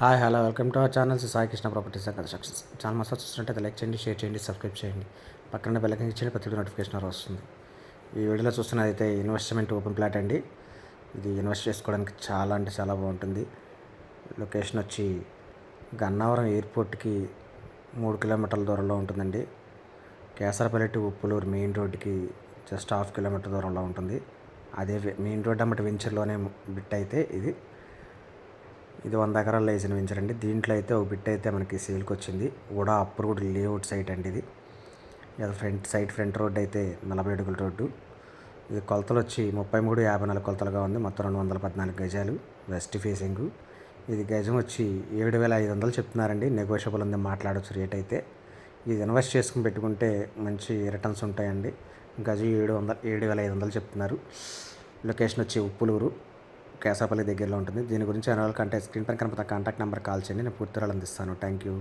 Hello welcome to our channel Sai Krishna properties and constructions. Channel massage చూస్తుంటే like చేయండి, share చేయండి, subscribe చేయండి. పక్కన బెల్ ఐకాన్ ఇచ్చేయండి, ప్రతి నోటిఫికేషన్ వస్తుంది. ఈ వీడియోలో చూస్తున్నది అయితే ఇన్వెస్ట్మెంట్ ఓపెన్ ప్లాట్ అండి. ఇది ఇన్వెస్ట్ చేసుకోవడానికి చాలా అంటే చాలా బాగుంటుంది. లొకేషన్ వచ్చి గన్నవరం ఎయిర్పోర్ట్కి 3 కిలోమీటర్ల దూరంలో ఉంటుందండి. కేసరపల్లి టు ఉప్పులూరు మెయిన్ రోడ్డుకి జస్ట్ 1/2 కిలోమీటర్ దూరంలో ఉంటుంది. అదే మెయిన్ రోడ్ అమ్మటి వెంచర్లోనే బిట్ అయితే ఇది 100 ఎకరాల్లో వేసిన వెంచర్ అండి. దీంట్లో అయితే ఒక బిట్ అయితే మనకి సేల్కి వచ్చింది. కూడా అప్రూవ్డ్ లేఅవుట్ సైట్ అండి. ఇది ఫ్రంట్ రోడ్ అయితే 40 అడుగుల రోడ్డు. ఇది కొలతలు వచ్చి 33/54 కొలతలుగా ఉంది. మొత్తం 214 గజాలు వెస్ట్ ఫేసింగ్. ఇది గజం వచ్చి 7,500 చెప్తున్నారండి. నెగోషియబుల్ ఉంది, మాట్లాడవచ్చు రేట్ అయితే. ఇది ఇన్వెస్ట్ చేసుకుని పెట్టుకుంటే మంచి రిటర్న్స్ ఉంటాయండి. గజం 7,500 చెప్తున్నారు. లొకేషన్ వచ్చి ఉప్పులూరు, కేసాపల్లి దగ్గరలో ఉంటుంది. దీని గురించి అనవల్ కంటే స్క్రీన్ పైన కనపడుతున్న కాంటాక్ట్ నెంబర్ కాల్ చేయండి. నేను పూర్తి వివరాలు అందిస్తాను. Thank you.